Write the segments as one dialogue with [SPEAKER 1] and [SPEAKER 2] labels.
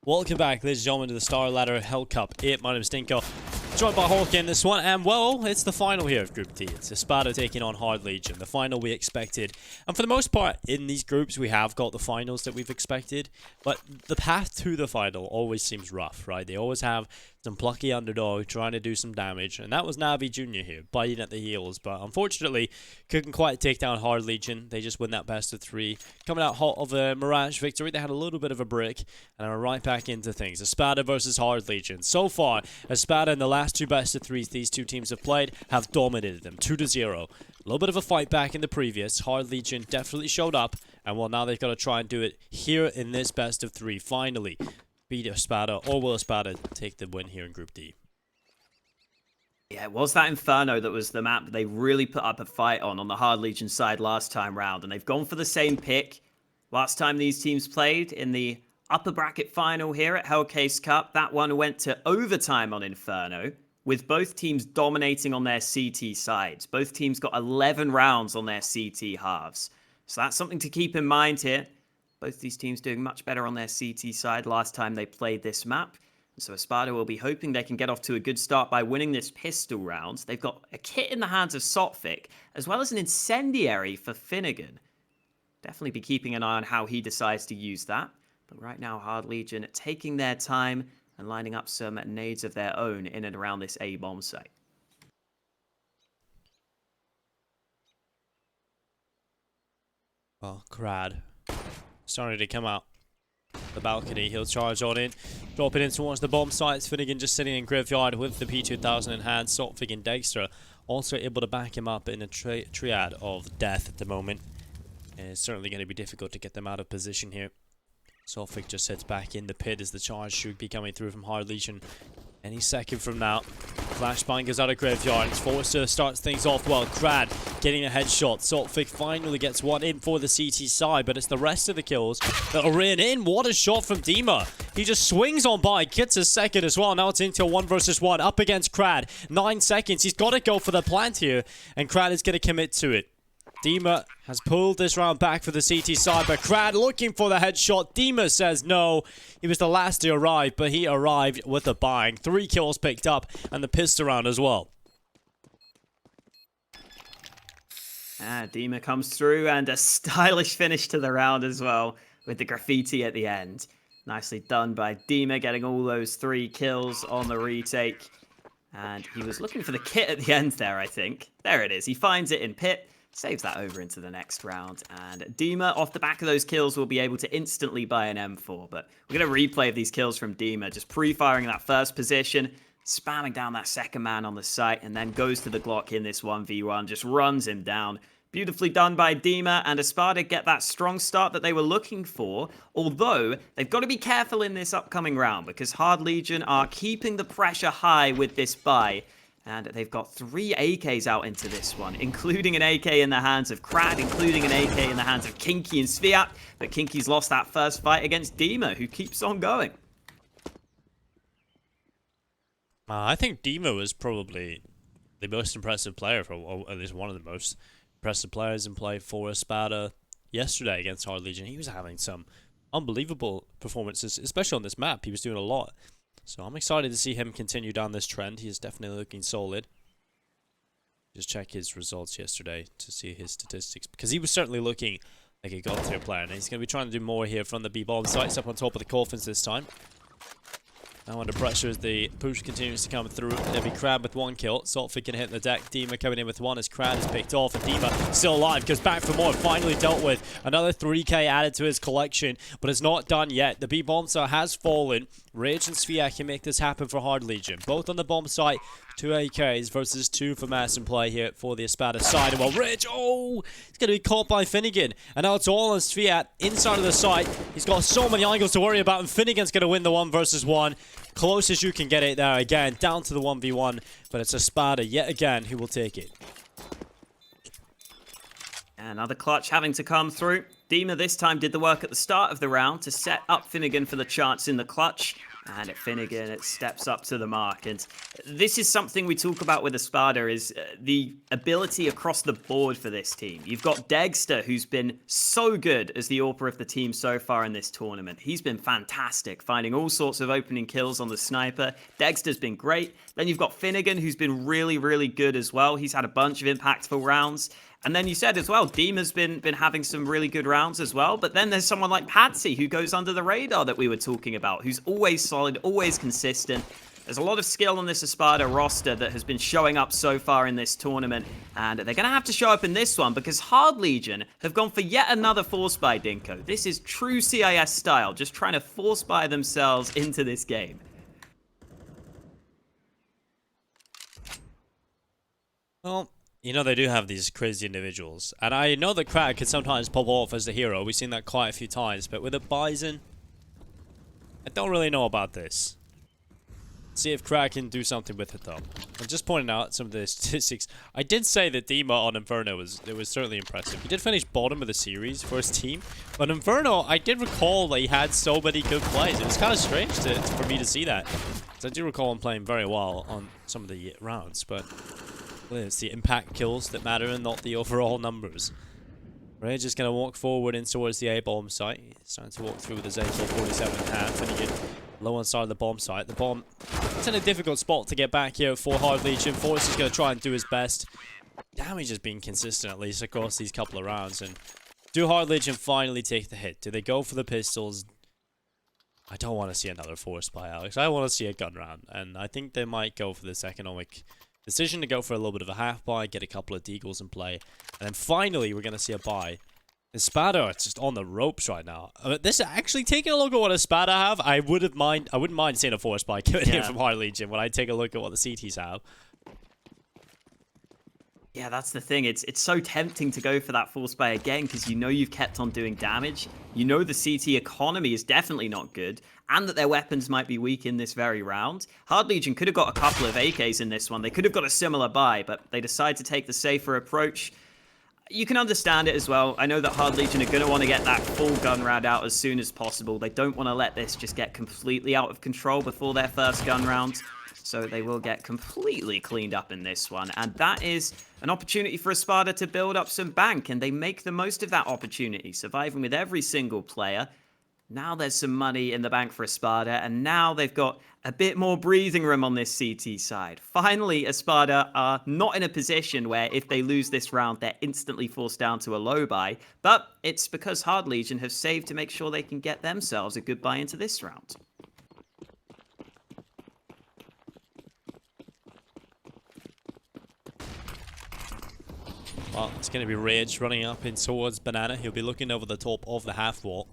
[SPEAKER 1] Welcome back, ladies and gentlemen, to the StarLadder Hell Cup 8. My name is Dinko, joined by Hulk in this one, and well, it's the final here of Group D. It's Espada taking on Hard Legion, the final we expected. And for the most part, in these groups, we have got the finals that we've expected, but the path to the final always seems rough, right? They always have some plucky underdog trying to do some damage, and that was Navi Jr. here, biting at the heels, but unfortunately, couldn't quite take down Hard Legion. They just win that best of 3. Coming out hot of a Mirage victory, they had a little bit of a break, and are right back into things. Espada versus Hard Legion. So far, Espada in the last 2 best of 3s these two teams have played have dominated them, 2-0. A little bit of a fight back in the previous. Hard Legion definitely showed up, and well, now they've got to try and do it here in this best of 3. Finally, beat Espada, or will Espada take the win here in Group D?
[SPEAKER 2] Yeah, it was that Inferno that was the map they really put up a fight on the Hard Legion side last time round, and they've gone for the same pick. Last time these teams played in the upper bracket final here at Hellcase Cup, that one went to overtime on Inferno, with both teams dominating on their CT sides. Both teams got 11 rounds on their CT halves. So that's something to keep in mind here. Both these teams doing much better on their CT side last time they played this map. So Espada will be hoping they can get off to a good start by winning this pistol round. They've got a kit in the hands of Sotfik, as well as an incendiary for FinigaN. Definitely be keeping an eye on how he decides to use that. But right now, Hard Legion taking their time and lining up some nades of their own in and around this A-bomb site.
[SPEAKER 1] Well, Krad starting to come out the balcony. He'll charge on in, drop it in towards the bomb sites. FinigaN just sitting in graveyard with the P2000 in hand. Sotfik and degster also able to back him up in a triad of death at the moment. And it's certainly going to be difficult to get them out of position here. Sotfik just sits back in the pit as the charge should be coming through from Hard Legion any second from now. Flashbang goes out of graveyard. It's forced to start things off well. Krad getting a headshot. Sotfik finally gets one in for the CT side, but it's the rest of the kills that are in. What a shot from Dima. He just swings on by, gets a second as well. Now it's into a 1 versus 1 up against Krad. 9 seconds. He's got to go for the plant here, and Krad is going to commit to it. Dima has pulled this round back for the CT side, but Krad looking for the headshot. Dima says no. He was the last to arrive, but he arrived with a bang. 3 kills picked up, and the pistol round as well.
[SPEAKER 2] Dima comes through, and a stylish finish to the round as well, with the graffiti at the end. Nicely done by Dima, getting all those 3 kills on the retake. And he was looking for the kit at the end there, I think. There it is. He finds it in pit. Saves that over into the next round, and Dima, off the back of those kills, will be able to instantly buy an M4, but we're going to replay these kills from Dima, just pre-firing that first position, spamming down that second man on the site, and then goes to the Glock in this 1v1, just runs him down. Beautifully done by Dima, and Espada get that strong start that they were looking for, although they've got to be careful in this upcoming round, because Hard Legion are keeping the pressure high with this buy. And they've got 3 AKs out into this one, including an AK in the hands of Krad, including an AK in the hands of kinqie and svyat. But kinqie's lost that first fight against Dima, who keeps on going.
[SPEAKER 1] I think Dima was probably the most impressive player, or at least one of the most impressive players in play for Espada yesterday against Hard Legion. He was having some unbelievable performances, especially on this map. He was doing a lot. So I'm excited to see him continue down this trend. He is definitely looking solid. Just check his results yesterday to see his statistics, because he was certainly looking like a god-tier player. And he's going to be trying to do more here from the B-bomb sites up on top of the coffins this time. Now under pressure as the push continues to come through. There'll be Krad with 1 kill. Sotfik can hit the deck. Dima coming in with 1 as Krad is picked off. And Dima still alive, goes back for more. Finally dealt with. Another 3k added to his collection, but it's not done yet. The B-bomb site has fallen. Rage and svyat can make this happen for Hard Legion. Both on the bomb site. 2 AKs versus 2 for mass in play here for the Espada side. And well, Rage, oh, he's going to be caught by FinigaN. And now it's all on svyat inside of the site. He's got so many angles to worry about, and FinigaN's going to win the 1 versus 1. Close as you can get it there again, down to the 1v1. But it's Espada yet again who will take it.
[SPEAKER 2] Another clutch having to come through. Dima this time did the work at the start of the round to set up FinigaN for the chance in the clutch. And at FinigaN, it steps up to the mark. And this is something we talk about with Espada, is the ability across the board for this team. You've got degster, who's been so good as the AWPer of the team so far in this tournament. He's been fantastic, finding all sorts of opening kills on the sniper. Degster's been great. Then you've got FinigaN, who's been really, really good as well. He's had a bunch of impactful rounds. And then you said as well, Dima's been having some really good rounds as well. But then there's someone like Patsi, who goes under the radar that we were talking about, who's always solid, always consistent. There's a lot of skill on this Espada roster that has been showing up so far in this tournament. And they're going to have to show up in this one because Hard Legion have gone for yet another force buy, Dinko. This is true CIS style, just trying to force buy themselves into this game.
[SPEAKER 1] Well, you know, they do have these crazy individuals. And I know that Krad can sometimes pop off as the hero. We've seen that quite a few times. But with a Bison, I don't really know about this. See if Krad can do something with it, though. I'm just pointing out some of the statistics. I did say that Dima on Inferno was certainly impressive. He did finish bottom of the series for his team. But Inferno, I did recall that he had so many good plays. It was kind of strange for me to see that. Because I do recall him playing very well on some of the rounds. But it's the impact kills that matter and not the overall numbers. Rage just going to walk forward in towards the A-bomb site. He's starting to walk through with his AK-47 in hand. FinigaN low on side of the bomb site. The bomb, it's in a difficult spot to get back here for Hard Legion. Forrest is going to try and do his best. Damage has been consistent, at least, across these couple of rounds. And do Hard Legion finally take the hit? Do they go for the pistols? I don't want to see another force by Alex. I want to see a gun round. And I think they might go for this economic decision to go for a little bit of a half buy, get a couple of deagles in play, and then finally we're going to see a buy. Espada, it's just on the ropes right now. This actually, taking a look at what Espada have, I wouldn't mind seeing a force buy coming in from Hard Legion when I take a look at what the CTs have.
[SPEAKER 2] Yeah, that's the thing. It's so tempting to go for that force buy again because you know you've kept on doing damage. You know the CT economy is definitely not good, and that their weapons might be weak in this very round. Hard Legion could have got a couple of AKs in this one. They could have got a similar buy, but they decide to take the safer approach. You can understand it as well. I know that Hard Legion are going to want to get that full gun round out as soon as possible. They don't want to let this just get completely out of control before their first gun round. So they will get completely cleaned up in this one. And that is an opportunity for Espada to build up some bank. And they make the most of that opportunity, surviving with every single player. Now there's some money in the bank for Espada. And now they've got a bit more breathing room on this CT side. Finally, Espada are not in a position where if they lose this round, they're instantly forced down to a low buy. But it's because Hard Legion have saved to make sure they can get themselves a good buy into this round.
[SPEAKER 1] Well, it's going to be Rage running up in towards Banana. He'll be looking over the top of the half wall.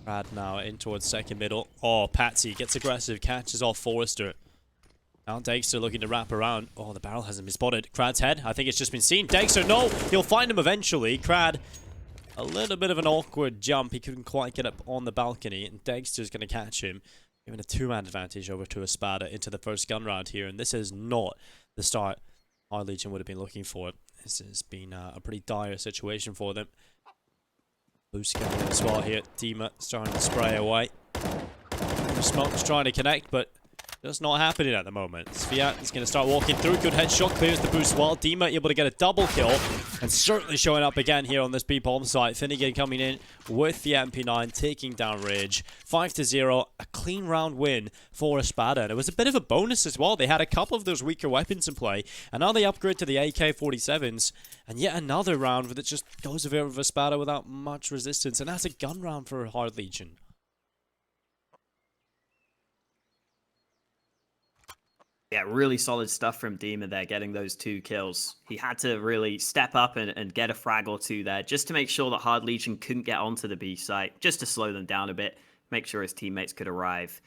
[SPEAKER 1] Krad now in towards second middle. Oh, Patsi gets aggressive, catches off Forrester. Now degster looking to wrap around. Oh, the barrel hasn't been spotted. Krad's head, I think it's just been seen. degster, no! He'll find him eventually. Krad, a little bit of an awkward jump. He couldn't quite get up on the balcony, and degster's going to catch him. Giving a two-man advantage over to Espada into the first gun round here, and this is not the start Hard Legion would have been looking for. This has been a pretty dire situation for them. Boost coming in as well here. Dima starting to spray away. Smoke's trying to connect, but just not happening at the moment. Svyat is going to start walking through. Good headshot, clears the boost well. Dima able to get a double kill, and certainly showing up again here on this B-bomb site. FinigaN coming in with the MP9, taking down Rage. 5-0, a clean round win for Espada. And it was a bit of a bonus as well. They had a couple of those weaker weapons in play, and now they upgrade to the AK-47s. And yet another round that just goes over Espada without much resistance. And that's a gun round for Hard Legion.
[SPEAKER 2] Yeah, really solid stuff from Dima there, getting those 2 kills. He had to really step up and get a frag or 2 there, just to make sure that Hard Legion couldn't get onto the B site, just to slow them down a bit, make sure his teammates could arrive.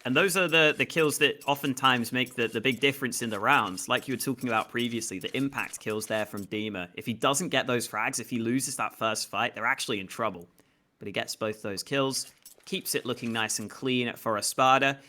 [SPEAKER 2] And those are the kills that oftentimes make the big difference in the rounds. Like you were talking about previously, the impact kills there from Dima. If he doesn't get those frags, if he loses that first fight, they're actually in trouble. But he gets both those kills, keeps it looking nice and clean for Espada.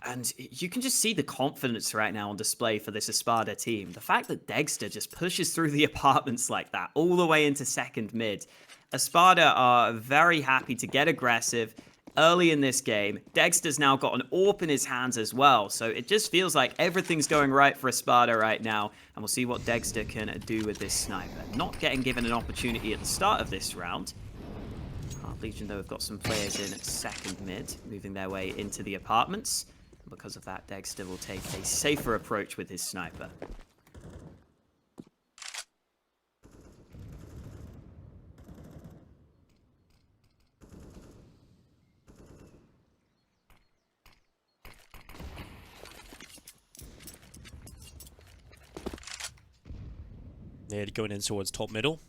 [SPEAKER 2] And you can just see the confidence right now on display for this Espada team. The fact that degster just pushes through the apartments like that, all the way into second mid. Espada are very happy to get aggressive, early in this game. Degster's now got an AWP in his hands as well, so it just feels like everything's going right for Espada right now, and we'll see what Degster can do with this sniper. Not getting given an opportunity at the start of this round. Hard Legion, though, have got some players in at second mid, moving their way into the apartments. Because of that, Degster will take a safer approach with his sniper.
[SPEAKER 1] They're going in towards top middle.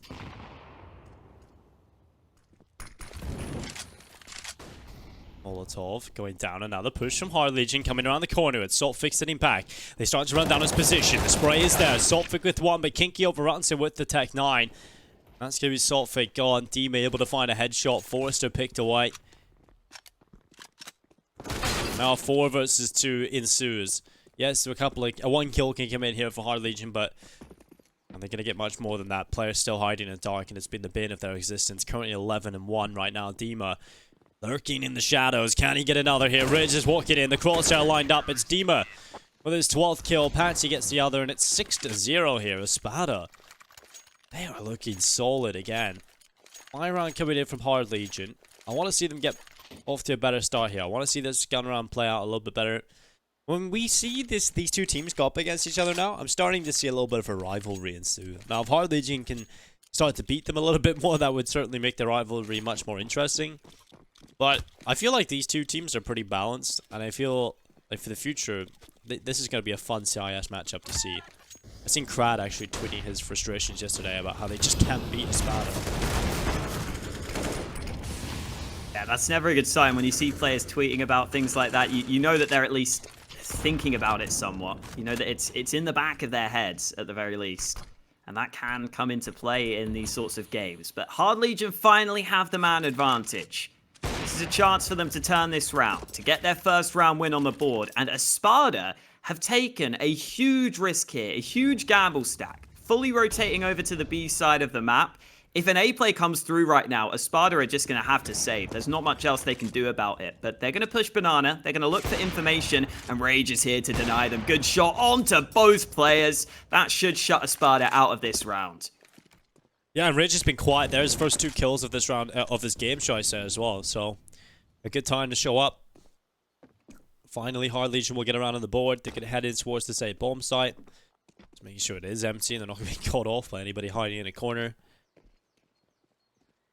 [SPEAKER 1] Molotov going down, another push from Hard Legion coming around the corner. It's svyat sitting back. They start to run down his position. The spray is there. svyat with one, but kinqie overruns him with the Tech 9. That's going to be svyat gone. Dima able to find a headshot. Forrester picked away. Now 4 versus 2 ensues. Yes, a couple of... a 1 kill can come in here for Hard Legion, but... and they're going to get much more than that. Players still hiding in the dark, and it's been the bane of their existence. Currently 11-1 right now. Dima lurking in the shadows. Can he get another here? Ridge is walking in. The crosshair lined up. It's Dima with his 12th kill. Patsi gets the other, and it's 6-0 here. Espada. They are looking solid again. My round coming in from Hard Legion. I want to see them get off to a better start here. I want to see this gun round play out a little bit better. When we see these two teams go up against each other now, I'm starting to see a little bit of a rivalry ensue. Now, if Hard Legion can start to beat them a little bit more, that would certainly make the rivalry much more interesting. But I feel like these two teams are pretty balanced, and I feel like for the future, this is going to be a fun CIS matchup to see. I've seen Krad actually tweeting his frustrations yesterday about how they just can't beat Espada.
[SPEAKER 2] Yeah, that's never a good sign when you see players tweeting about things like that. You know that they're at least thinking about it somewhat. You know that it's in the back of their heads at the very least. And that can come into play in these sorts of games. But Hard Legion finally have the man advantage. This is a chance for them to turn this round, to get their first round win on the board. And Espada have taken a huge risk here, a huge gamble stack, fully rotating over to the B side of the map. If an A play comes through right now, Espada are just going to have to save. There's not much else they can do about it. But they're going to push Banana. They're going to look for information. And Rage is here to deny them. Good shot onto both players. That should shut Espada out of this round.
[SPEAKER 1] Yeah, and Rage has been quiet. There's his first 2 kills of this round, of this game, shall I say, as well. So, a good time to show up. Finally, Hard Legion will get around on the board. They're going to head in towards this A bomb site. Just making sure it is empty and they're not going to be caught off by anybody hiding in a corner.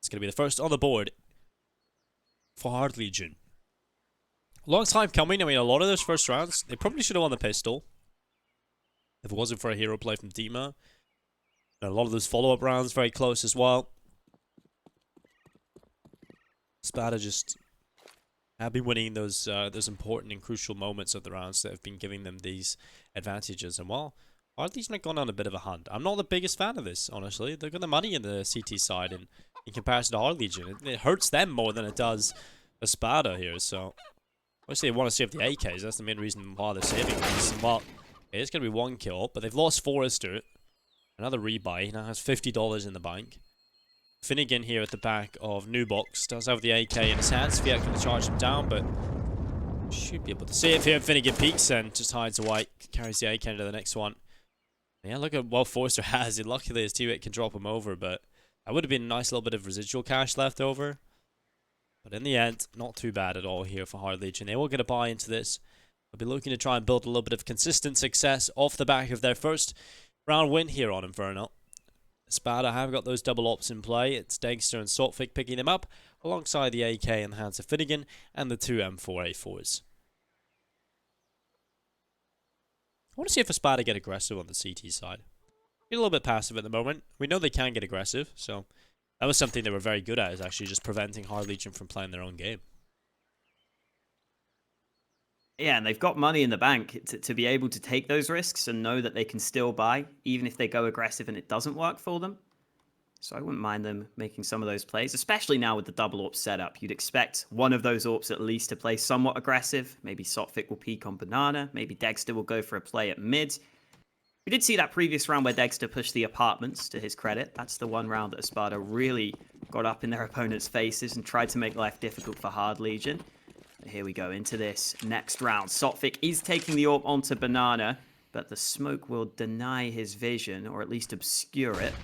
[SPEAKER 1] It's going to be the first on the board for Hard Legion. Long time coming. I mean, a lot of those first rounds, they probably should have won the pistol if it wasn't for a hero play from Dima. And a lot of those follow-up rounds very close as well. Espada just have been winning those important and crucial moments of the rounds that have been giving them these advantages. And well, Hard Legion have gone on a bit of a hunt. I'm not the biggest fan of this, honestly. They've got the money in the CT side, and in comparison to Hard Legion, it hurts them more than it does Espada here. So, obviously, they want to save the AKs. That's the main reason why they're saving this. And, well, it is going to be 1 kill, but they've lost Forrester. Another rebuy. He now has $50 in the bank. FinigaN here at the back of Nubox does have the AK in his hands. svyat can charge him down, but should be able to save here. FinigaN peeks and just hides away. Carries the AK into the next one. Yeah, look at what Forrester has. Luckily, his teammate can drop him over, but that would have been a nice little bit of residual cash left over. But in the end, not too bad at all here for Hard Legion. They will get a buy into this. They'll be looking to try and build a little bit of consistent success off the back of their first round win here on Inferno. Espada have got those double ops in play. It's degster and svyat picking them up, alongside the AK in the hands of FinigaN and the 2 M4A4s. I want to see if Espada get aggressive on the CT side. Being a little bit passive at the moment. We know they can get aggressive, so that was something they were very good at, is actually just preventing Hard Legion from playing their own game.
[SPEAKER 2] Yeah, and they've got money in the bank to be able to take those risks and know that they can still buy, even if they go aggressive and it doesn't work for them. So I wouldn't mind them making some of those plays, especially now with the double AWP setup. You'd expect one of those AWPs at least to play somewhat aggressive. Maybe svyat will peek on Banana. Maybe degster will go for a play at mid. We did see that previous round where degster pushed the apartments, to his credit. That's the one round that Espada really got up in their opponents' faces and tried to make life difficult for Hard Legion. But here we go into this next round. svyat is taking the AWP onto Banana, but the smoke will deny his vision, or at least obscure it.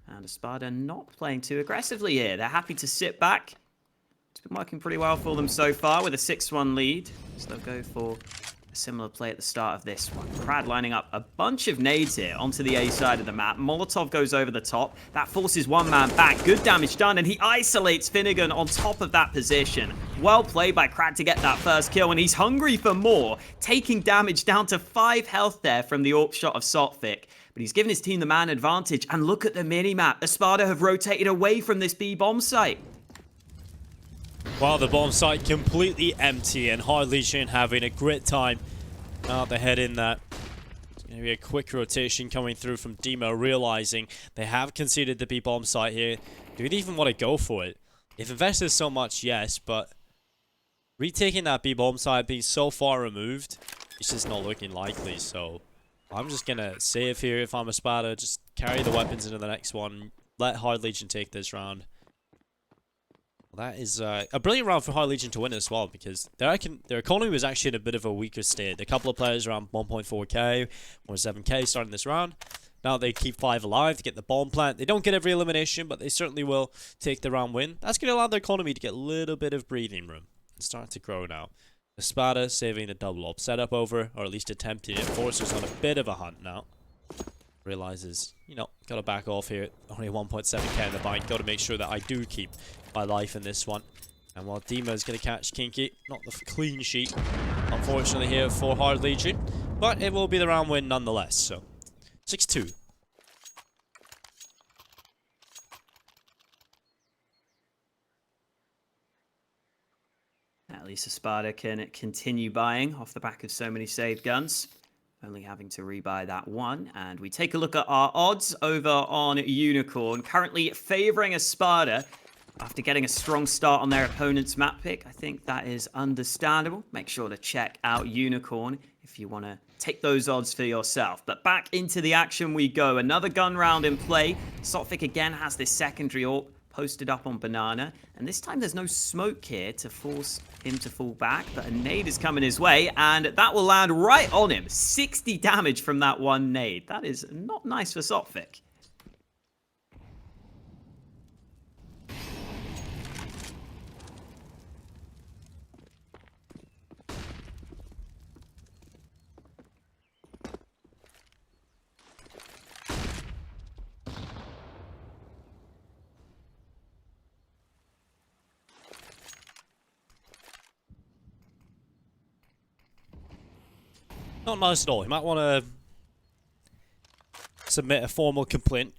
[SPEAKER 2] And Espada not playing too aggressively here. They're happy to sit back. It's been working pretty well for them so far with a 6-1 lead. So they'll go for a similar play at the start of this one. Krad lining up a bunch of nades here onto the A side of the map. Molotov goes over the top. That forces one man back. Good damage done, and he isolates FinigaN on top of that position. Well played by Krad to get that first kill, and he's hungry for more, taking damage down to 5 health there from the AWP shot of svyat. But he's given his team the man advantage, and look at the mini-map. Espada have rotated away from this B bomb site.
[SPEAKER 1] Well, the bomb site completely empty, and Hard Legion having a great time out the head in that. It's going to be a quick rotation coming through from Dima, realizing they have conceded the B bomb site here. Do we even want to go for it? If invested so much, yes, but retaking that B bomb site being so far removed, it's just not looking likely. So I'm just going to save here if I'm Espada, just carry the weapons into the next one, let Hard Legion take this round. That is a brilliant round for Hard Legion to win as well, because their economy was actually in a bit of a weaker state. A couple of players around 1.4k or 7k starting this round. Now they keep 5 alive to get the bomb plant. They don't get every elimination, but they certainly will take the round win. That's going to allow their economy to get a little bit of breathing room and start to grow now. Espada saving the double op setup over, or at least attempting it. Forcer's on a bit of a hunt now. Realizes, you know, gotta back off here. Only 1.7k in the bind. Gotta make sure that I do keep my life in this one. And while Dima is gonna catch kinqie, not the clean sheet, unfortunately, here for Hard Legion. But it will be the round win nonetheless. So 6-2.
[SPEAKER 2] At least Espada can continue buying off the back of so many saved guns. Only having to rebuy that one. And we take a look at our odds over on Unicorn. Currently favoring Espada after getting a strong start on their opponent's map pick. I think that is understandable. Make sure to check out Unicorn if you want to take those odds for yourself. But back into the action we go. Another gun round in play. svyat again has this secondary AWP posted up on Banana, and this time there's no smoke here to force him to fall back, but a nade is coming his way, and that will land right on him. 60 damage from that one nade. That is not nice for svyat.
[SPEAKER 1] Not nice at all. You might want to submit a formal complaint.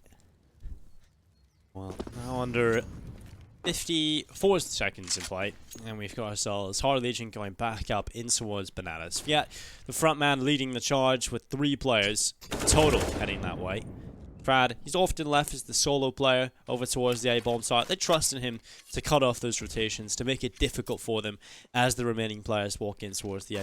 [SPEAKER 1] Well, now under 54 seconds in play, and we've got ourselves Hard Legion going back up in towards Banana. svyat, the front man, leading the charge with 3 players in total heading that way. Krad, he's often left as the solo player over towards the A-bomb site. They trust in him to cut off those rotations, to make it difficult for them as the remaining players walk in towards the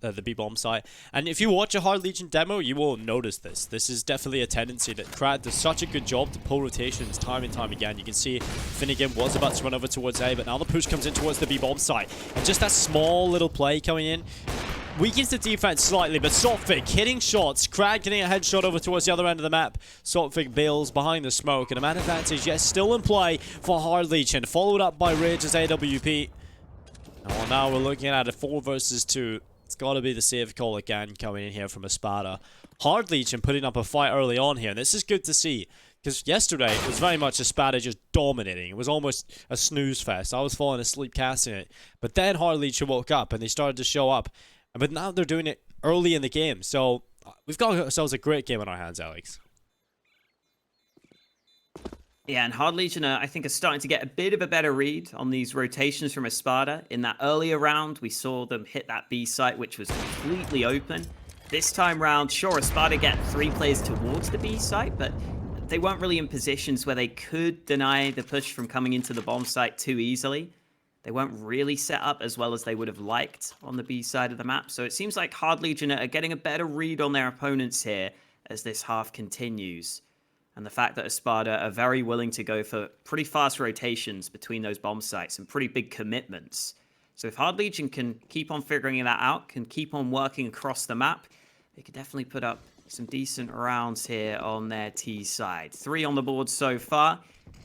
[SPEAKER 1] the B-bomb site. And if you watch a Hard Legion demo, you will notice this. This is definitely a tendency that Krad does such a good job to pull rotations time and time again. You can see FinigaN was about to run over towards A, but now the push comes in towards the B-bomb site. And just that small little play coming in weakens the defense slightly, but svyat hitting shots. Krad getting a headshot over towards the other end of the map. svyat bails behind the smoke, and a man advantage, yes, still in play for Hard Legion. Followed up by Rage's AWP. Well, now we're looking at a 4 versus 2. It's got to be the safe call again coming in here from Espada. Hard Legion putting up a fight early on here, and this is good to see. Because yesterday, it was very much Espada just dominating. It was almost a snooze fest. I was falling asleep casting it. But then Hard Legion woke up, and they started to show up. But now they're doing it early in the game. So we've got ourselves a great game on our hands, Alex.
[SPEAKER 2] Yeah, and Hard Legion, I think, are starting to get a bit of a better read on these rotations from Espada. In that earlier round, we saw them hit that B site, which was completely open. This time round, sure, Espada get 3 players towards the B site, but they weren't really in positions where they could deny the push from coming into the bomb site too easily. They weren't really set up as well as they would have liked on the B side of the map. So it seems like Hard Legion are getting a better read on their opponents here. as this half continues. And the fact that Espada are very willing to go for pretty fast rotations between those bomb sites and pretty big commitments. So if Hard Legion can keep on figuring that out, can keep on working across the map, they could definitely put up some decent rounds here on their T side. 3 on the board so far.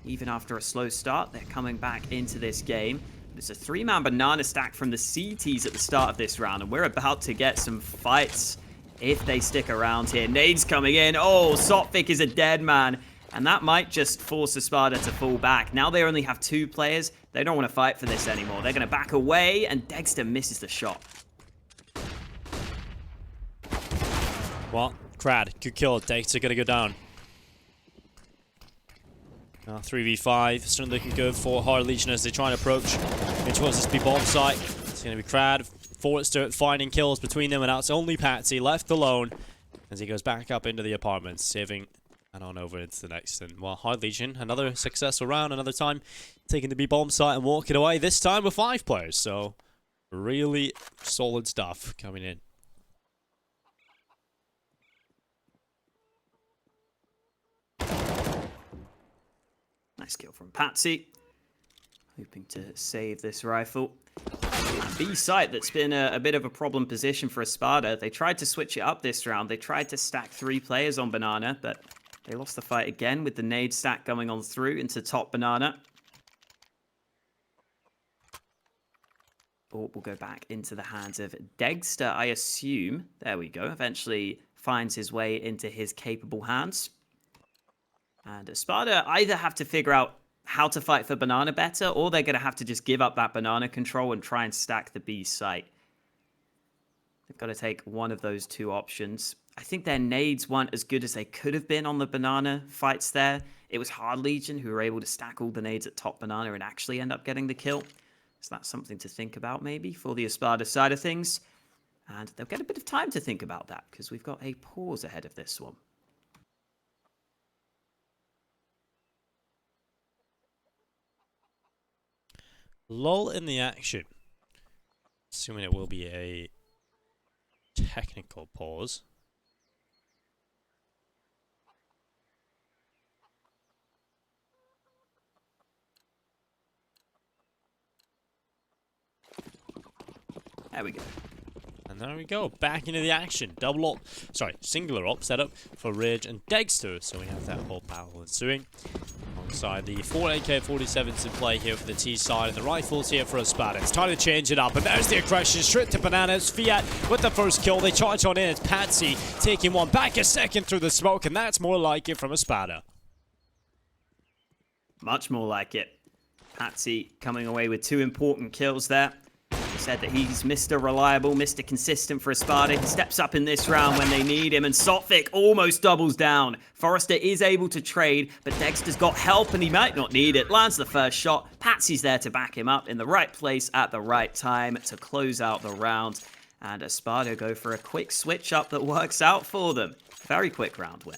[SPEAKER 2] Even after a slow start, they're coming back into this game. It's a 3-man banana stack from the CTs at the start of this round, and we're about to get some fights if they stick around here. Nades coming in. Oh, svyat is a dead man. And that might just force Espada to fall back. Now they only have 2 players. They don't want to fight for this anymore. They're going to back away, and degster misses the shot.
[SPEAKER 1] Well, Krad, good kill. degster going to go down. Now 3v5. Certainly looking good for Hard Legion as they try and approach in towards this B bomb site. It's going to be Krad. Forrester finding kills between them, and now it's only Patsi left alone as he goes back up into the apartments, saving and on over into the next. And well, Hard Legion, another successful round, another time taking the B bomb site and walking away, this time with 5 players. So really solid stuff coming in.
[SPEAKER 2] Nice kill from Patsi. Hoping to save this rifle. B site that's been a bit of a problem position for Espada. They tried to switch it up this round. They tried to stack 3 players on banana, but they lost the fight again with the nade stack going on through into top banana. Or will go back into the hands of degster, I assume. There we go. Eventually finds his way into his capable hands. And Espada either have to figure out how to fight for banana better, or they're going to have to just give up that banana control and try and stack the B site. They've got to take one of those 2 options. I think their nades weren't as good as they could have been on the banana fights there. It was Hard Legion who were able to stack all the nades at top banana and actually end up getting the kill. So that's something to think about maybe for the Espada side of things. And they'll get a bit of time to think about that because we've got a pause ahead of this one.
[SPEAKER 1] Lull in the action. Assuming it will be a technical pause.
[SPEAKER 2] There we go.
[SPEAKER 1] And there we go, back into the action. Singular op setup for Ridge and degster. So we have that whole battle ensuing. Alongside the 4 AK-47s in play here for the T side, and the rifles here for Espada. It's time to change it up, and there's the aggression straight to bananas. svyat with the first kill. They charge on in. It's Patsi taking one back a second through the smoke, and that's more like it from Espada.
[SPEAKER 2] Much more like it. Patsi coming away with 2 important kills there. He said that he's Mr. Reliable, Mr. Consistent for Espada. He steps up in this round when they need him, and svyat almost doubles down. Forrester is able to trade, but degster's got help, and he might not need it. Lands the first shot. Patsi's there to back him up in the right place at the right time to close out the round. And Espada go for a quick switch up that works out for them. Very quick round win.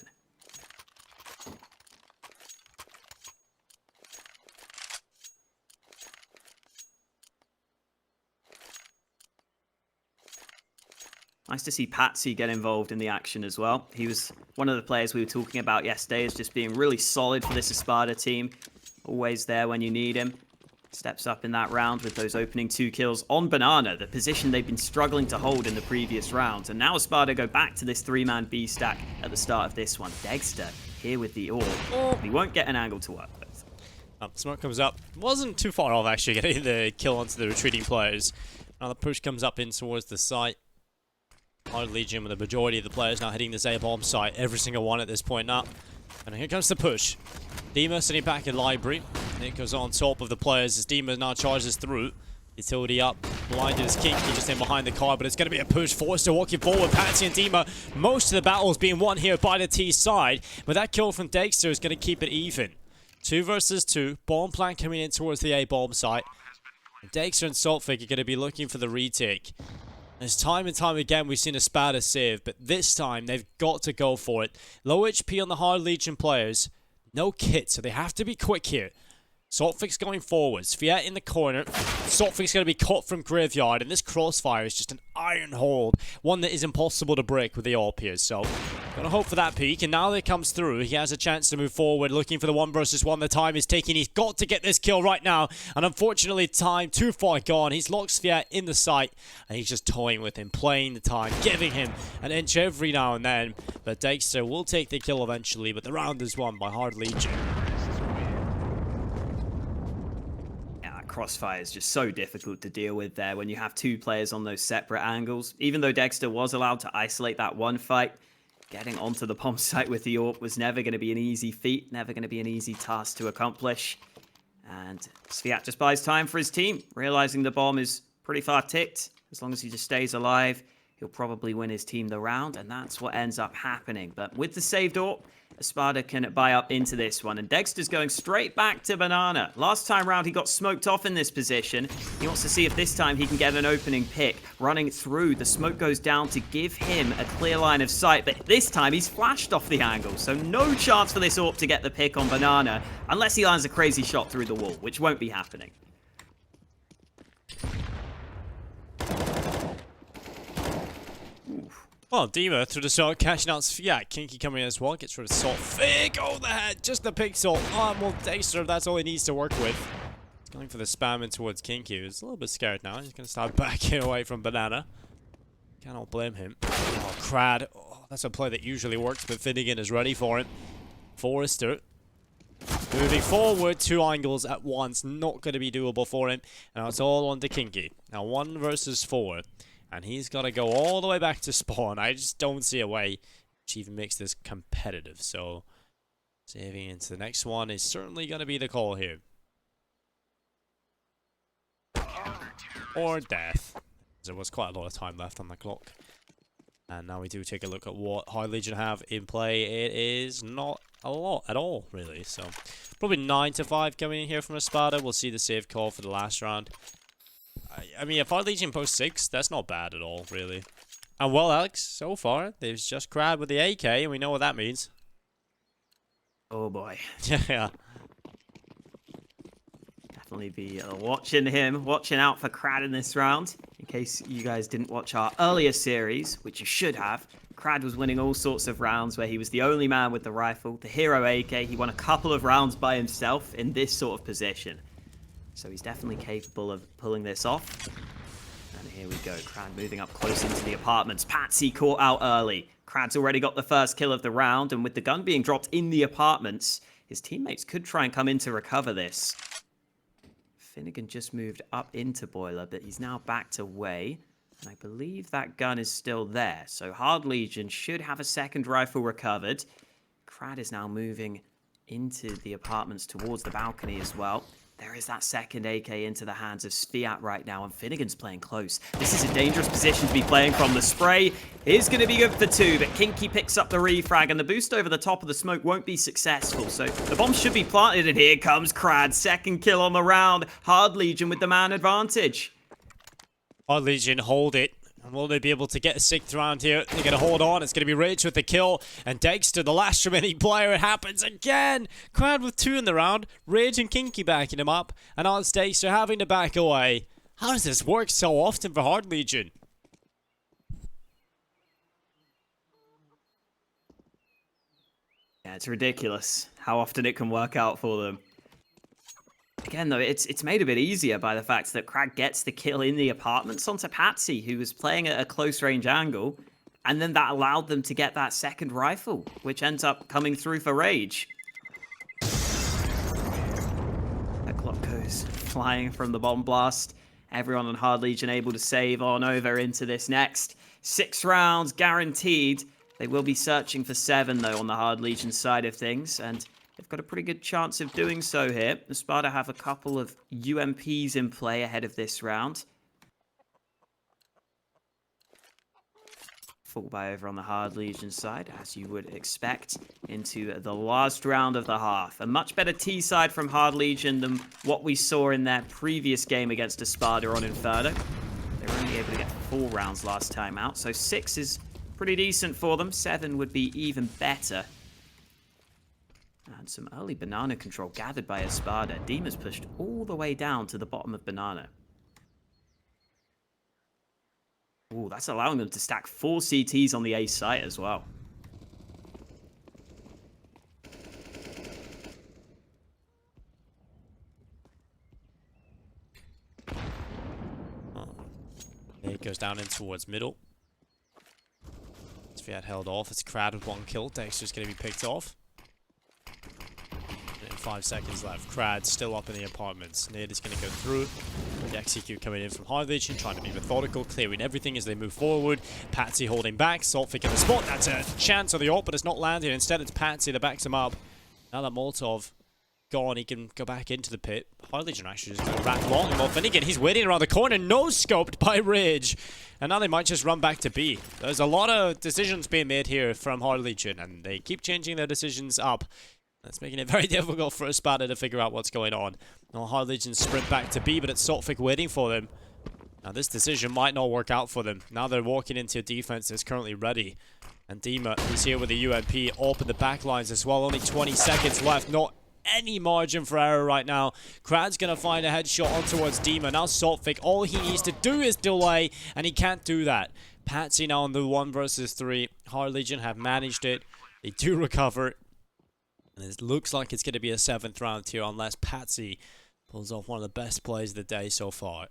[SPEAKER 2] Nice to see Patsi get involved in the action as well. He was one of the players we were talking about yesterday as just being really solid for this Espada team. Always there when you need him. Steps up in that round with those opening 2 kills on banana, the position they've been struggling to hold in the previous rounds. And now Espada go back to this 3-man B stack at the start of this one. degster here with the AWP. He won't get an angle to work with.
[SPEAKER 1] Smoke comes up. Wasn't too far off actually getting the kill onto the retreating players. Now the push comes up in towards the site. Hard Legion with the majority of the players now hitting this A-bomb site. Every single one at this point now. And here comes the push. Dima sitting back in library. And it goes on top of the players as Dima now charges through. Utility up. Blinded as kinqie just in behind the car. But it's going to be a push. Forrester walking forward. Patsi and Dima. Most of the battles being won here by the T side. But that kill from degster is going to keep it even. 2 versus 2. Bomb plant coming in towards the A-bomb site. degster and svyat are going to be looking for the retake. As time and time again we've seen Espada save, but this time they've got to go for it. Low HP on the Hard Legion players, no kit, so they have to be quick here. svyat's going forward, svyat in the corner, svyat's going to be caught from graveyard, and this crossfire is just an iron hold, one that is impossible to break with the AWP here, so Gonna hope for that peak, and now that it comes through, he has a chance to move forward, looking for the 1 versus 1. The time is ticking. He's got to get this kill right now, and unfortunately, time too far gone. He's locked svyat in the sight, and he's just toying with him, playing the time, giving him an inch every now and then. But degster will take the kill eventually, but the round is won by Hard Legion.
[SPEAKER 2] Crossfire is just so difficult to deal with there when you have 2 players on those separate angles. Even though degster was allowed to isolate that one fight, getting onto the bomb site with the AWP was never going to be an easy feat, never going to be an easy task to accomplish. And svyat just buys time for his team, realizing the bomb is pretty far ticked. As long as he just stays alive, he'll probably win his team the round, and that's what ends up happening. But with the saved AWP, Espada can buy up into this one, and degster's going straight back to banana. Last time round, he got smoked off in this position. He wants to see if this time he can get an opening pick. Running through, the smoke goes down to give him a clear line of sight, but this time he's flashed off the angle, so no chance for this AWP to get the pick on banana, unless he lands a crazy shot through the wall, which won't be happening.
[SPEAKER 1] Well, Dima through the shot, catching out svyat. kinqie coming in as well, gets rid of Salt. Fig! Oh, the head! Just the pixel. Oh, well, degster, that's all he needs to work with. He's going for the spam in towards kinqie. He's a little bit scared now. He's going to start backing away from banana. Cannot blame him. Oh, Krad. Oh, that's a play that usually works, but FinigaN is ready for him. Forrester moving forward, 2 angles at once. Not going to be doable for him. Now it's all on to kinqie. Now 1 versus 4. And he's got to go all the way back to spawn. I just don't see a way which even makes this competitive. So, saving into the next one is certainly going to be the call here. Or death. There was quite a lot of time left on the clock. And now we do take a look at what Hard Legion have in play. It is not a lot at all, really. So, probably 9 to 5 coming in here from Espada. We'll see the save call for the last round. I mean, if Hard Legion post 6, that's not bad at all, really. And well, Alex, so far, there's just Krad with the AK, and we know what that means.
[SPEAKER 2] Oh boy.
[SPEAKER 1] Yeah.
[SPEAKER 2] Definitely be watching him, watching out for Krad in this round. In case you guys didn't watch our earlier series, which you should have, Krad was winning all sorts of rounds where he was the only man with the rifle, the hero AK. He won a couple of rounds by himself in this sort of position. So he's definitely capable of pulling this off. And here we go. Krad moving up close into the apartments. Patsi caught out early. Krad's already got the first kill of the round, and with the gun being dropped in the apartments, his teammates could try and come in to recover this. FinigaN just moved up into Boiler, but he's now backed away. And I believe that gun is still there. So Hard Legion should have a second rifle recovered. Krad is now moving into the apartments towards the balcony as well. There is that second AK into the hands of svyat right now, and FinigaN's playing close. This is a dangerous position to be playing from. The spray is going to be good for 2, but kinqie picks up the refrag, and the boost over the top of the smoke won't be successful. So the bomb should be planted, and here comes Krad. Second kill on the round. Hard Legion with the man advantage.
[SPEAKER 1] Hard Legion hold it. And will they be able to get a 6th round here? They're going to hold on. It's going to be Rage with the kill. And degster, the last remaining player. It happens again. Krad with 2 in the round. Rage and kinqie backing him up. And now it's degster having to back away. How does this work so often for Hard Legion?
[SPEAKER 2] Yeah, it's ridiculous how often it can work out for them. Again, though, it's made a bit easier by the fact that Krad gets the kill in the apartments onto Patsi, who was playing at a close-range angle, and then that allowed them to get that second rifle, which ends up coming through for Rage. That clock goes flying from the bomb blast. Everyone on Hard Legion able to save on over into this next. 6 rounds guaranteed. They will be searching for 7, though, on the Hard Legion side of things, and they've got a pretty good chance of doing so here. Espada have a couple of UMPs in play ahead of this round. Full buy over on the Hard Legion side, as you would expect, into the last round of the half. A much better T side from Hard Legion than what we saw in their previous game against Espada on Inferno. They were only able to get 4 rounds last time out, so 6 is pretty decent for them. 7 would be even better. And some early banana control gathered by Espada. Dima's pushed all the way down to the bottom of banana. Ooh, that's allowing them to stack 4 CTs on the A site as well.
[SPEAKER 1] It goes down in towards middle. Svyat held off. It's Krad with 1 kill. Dexter's going to be picked off. And 5 seconds left. Krad still up in the apartments. Nid is going to go through. The execute coming in from Hard Legion, trying to be methodical, clearing everything as they move forward. Patsi holding back. Saltfic in the spot. That's a chance of the ult, but it's not landing. Instead, it's Patsi that backs him up. Now that Molotov gone, he can go back into the pit. Hard Legion actually just going to rattle on him off. And again, he's waiting around the corner, no-scoped by Ridge. And now they might just run back to B. There's a lot of decisions being made here from Hard Legion, and they keep changing their decisions up. That's making it very difficult for Espada to figure out what's going on. Now Hard Legion sprint back to B, but it's Saltfic waiting for them. Now this decision might not work out for them. Now they're walking into a defense that's currently ready. And Dima is here with the UMP, open the back lines as well. Only 20 seconds left. Not any margin for error right now. Krad's gonna find a headshot on towards Dima. Now Saltfic, all he needs to do is delay, and he can't do that. Patsi now on the 1 versus 3. Hard Legion have managed it. They do recover. And it looks like it's gonna be a 7th round here unless Patsi pulls off one of the best plays of the day so far.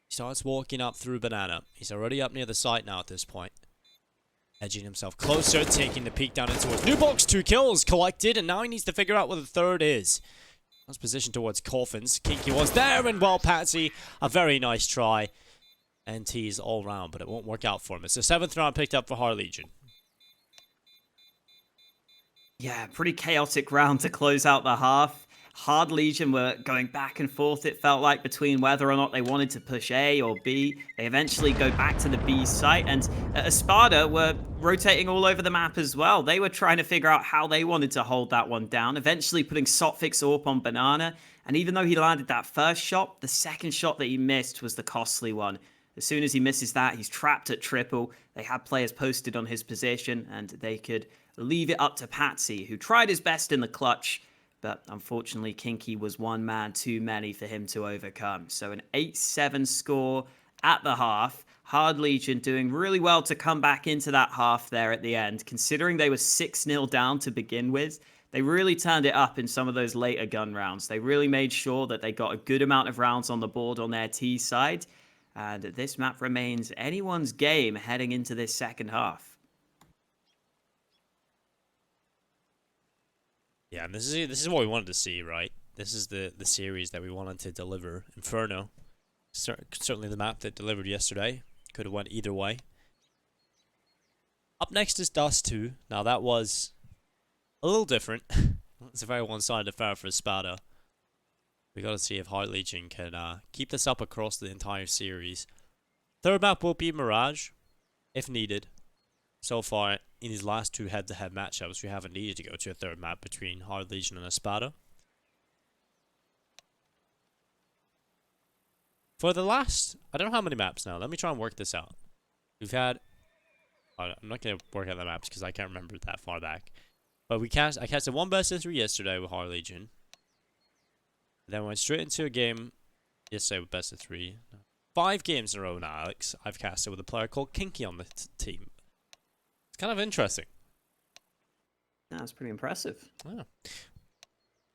[SPEAKER 1] He starts walking up through Banana. He's already up near the site now at this point. Edging himself closer, taking the peek down in towards new box. 2 kills collected, and now he needs to figure out what the 3rd is. That's positioned towards Coffins. kinqie was there, and well, Patsi, a very nice try. NTs all round, but it won't work out for him. It's the 7th round picked up for Hard Legion.
[SPEAKER 2] Yeah, pretty chaotic round to close out the half. Hard Legion were going back and forth, it felt like, between whether or not they wanted to push A or B. They eventually go back to the B site, and Espada were rotating all over the map as well. They were trying to figure out how they wanted to hold that one down, eventually putting Saltfic's AWP on Banana. And even though he landed that first shot, the second shot that he missed was the costly one. As soon as he misses that, he's trapped at triple. They had players posted on his position, and they could leave it up to Patsi, who tried his best in the clutch. But unfortunately, kinqie was one man too many for him to overcome. So an 8-7 score at the half. Hard Legion doing really well to come back into that half there at the end. Considering they were 6-0 down to begin with, they really turned it up in some of those later gun rounds. They really made sure that they got a good amount of rounds on the board on their T side. And this map remains anyone's game heading into this second half.
[SPEAKER 1] Yeah, and this is what we wanted to see, right? This is the series that we wanted to deliver. Inferno, certainly the map that delivered yesterday. Could have went either way. Up next is Dust 2. Now that was a little different. It's a very one-sided affair for Espada. We got to see if Hard Legion can keep this up across the entire series. 3rd map will be Mirage, if needed. So far, in his last 2 head-to-head matchups, we haven't needed to go to a 3rd map between Hard Legion and Espada. For the last, I don't know how many maps now. Let me try and work this out. We've had, I'm not going to work out the maps because I can't remember that far back. But I casted 1 best of 3 yesterday with Hard Legion. Then went straight into a game yesterday with best of 3. 5 games in a row now, Alex. I've casted with a player called kinqie on the team. It's kind of interesting.
[SPEAKER 2] That's pretty impressive.
[SPEAKER 1] Oh.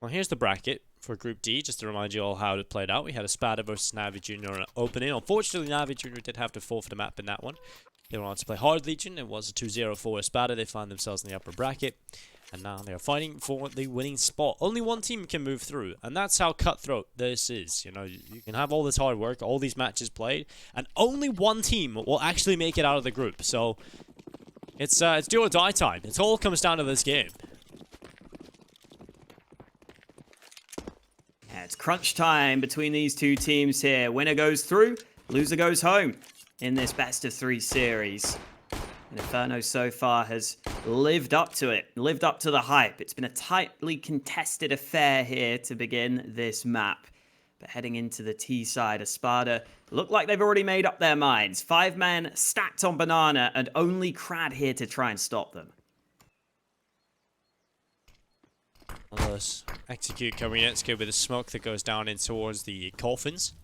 [SPEAKER 1] Well, here's the bracket for Group D, just to remind you all how it played out. We had Espada versus Navi Jr. on an opening. Unfortunately, Navi Jr. did have to forfeit a map in that one. They were on to play Hard Legion. It was a 2-0 for Espada. They found themselves in the upper bracket. And now they are fighting for the winning spot. Only one team can move through. And that's how cutthroat this is. You know, you can have all this hard work, all these matches played, and only one team will actually make it out of the group. So it's do or die time. It all comes down to this game.
[SPEAKER 2] Yeah, it's crunch time between these two teams here. Winner goes through, loser goes home in this best of 3 series. And Inferno so far has lived up to it, lived up to the hype. It's been a tightly contested affair here to begin this map. But heading into the T side, Espada look like they've already made up their minds. 5 men stacked on Banana, and only Krad here to try and stop them.
[SPEAKER 1] Let's execute coming in. Let's go with the smoke that goes down in towards the coffins.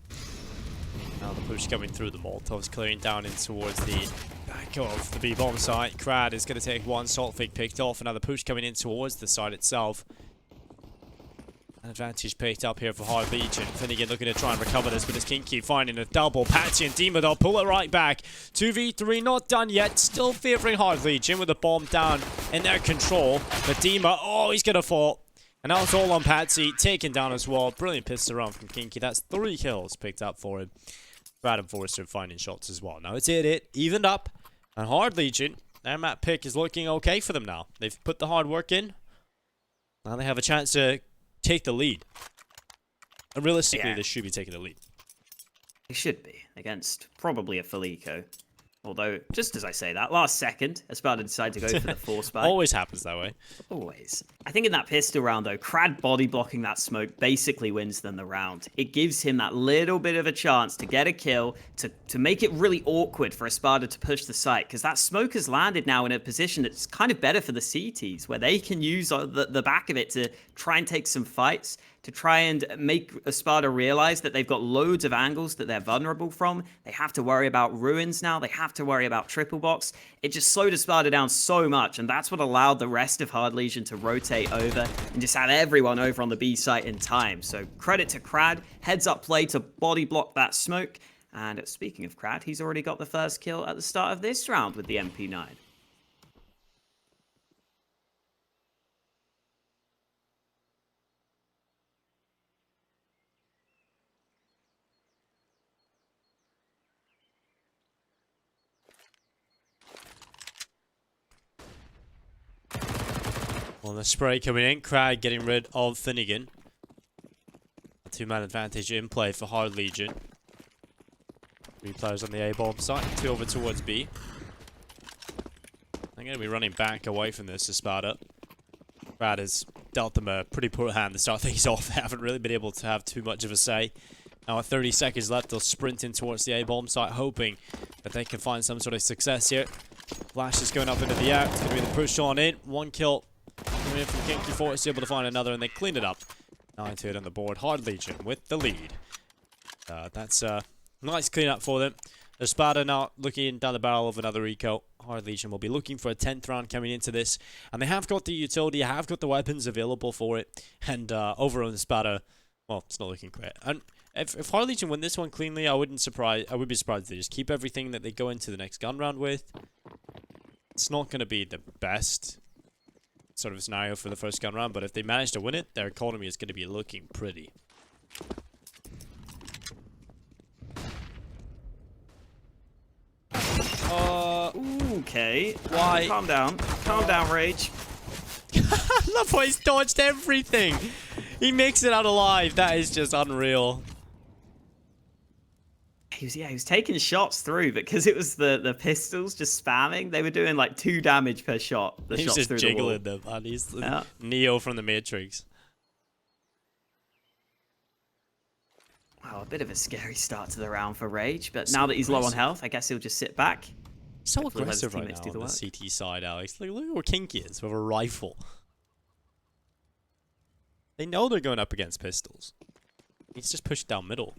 [SPEAKER 1] Now the push coming through the Molotovs, clearing down in towards the back of the B-bomb site. Krad is going to take 1 Saltfic picked off. Another push coming in towards the site itself. Advantage picked up here for Hard Legion. FinigaN looking to try and recover this, but it's kinqie finding a double. Patsi and Dima, they'll pull it right back. 2v3, not done yet. Still favoring Hard Legion with the bomb down in their control. But Dima, oh, he's going to fall. And now it's all on Patsi, taken down as well. Brilliant pistol round from kinqie. That's 3 kills picked up for him. Krad and Forrester finding shots as well. Now it's it evened up. And Hard Legion, their map pick is looking okay for them now. They've put the hard work in. Now they have a chance to take the lead. And realistically, they should be taking the lead.
[SPEAKER 2] They should be, against probably a FinigaN. Although, just as I say that, last second, Espada decided to go for the force buy.
[SPEAKER 1] Always happens that way.
[SPEAKER 2] Always. I think in that pistol round, though, Krad body blocking that smoke basically wins them the round. It gives him that little bit of a chance to get a kill, to make it really awkward for Espada to push the site, because that smoke has landed now in a position that's kind of better for the CTs, where they can use the back of it to try and take some fights, to try and make Espada realize that they've got loads of angles that they're vulnerable from. They have to worry about ruins now. They have to worry about triple box. It just slowed Espada down so much, and that's what allowed the rest of Hard Legion to rotate over and just have everyone over on the B site in time. So credit to Krad, heads up play to body block that smoke. And speaking of Krad, he's already got the first kill at the start of this round with the MP9.
[SPEAKER 1] Well, the spray coming in. Krad getting rid of FinigaN. A 2-man advantage in play for Hard Legion. 3 players on the A-bomb site. 2 over towards B. They're going to be running back away from this, Espada. Krad has dealt them a pretty poor hand to start things off. They haven't really been able to have too much of a say. Now with 30 seconds left, they'll sprint in towards the A-bomb site, hoping that they can find some sort of success here. Flash is going up into the air. It's going to be the push on in. 1 kill coming in from kinqie. Forrester able to find another, and they clean it up. 9-2 on the board. Hard Legion with the lead. That's a nice clean up for them. Espada now looking down the barrel of another eco. Hard Legion will be looking for a 10th round coming into this. And they have got the utility, have got the weapons available for it. And over on Espada, well, it's not looking great. And if Hard Legion win this one cleanly, I would be surprised if they just keep everything that they go into the next gun round with. It's not going to be the best sort of scenario for the first gun round, but if they manage to win it, their economy is going to be looking pretty.
[SPEAKER 2] Okay.
[SPEAKER 1] Why?
[SPEAKER 2] Calm down. Calm down, Rage.
[SPEAKER 1] I love how he's dodged everything. He makes it out alive. That is just unreal.
[SPEAKER 2] He was taking shots through, but because it was the pistols just spamming, they were doing like 2 damage per shot.
[SPEAKER 1] He's
[SPEAKER 2] shots
[SPEAKER 1] just
[SPEAKER 2] through
[SPEAKER 1] jiggling them, man. He's Neo from the Matrix.
[SPEAKER 2] Wow, a bit of a scary start to the round for Rage, but now that he's low on health, I guess he'll just sit back.
[SPEAKER 1] So aggressive right now on the CT side, Alex. Look where kinqie is with a rifle. They know they're going up against pistols. He's just pushed down middle.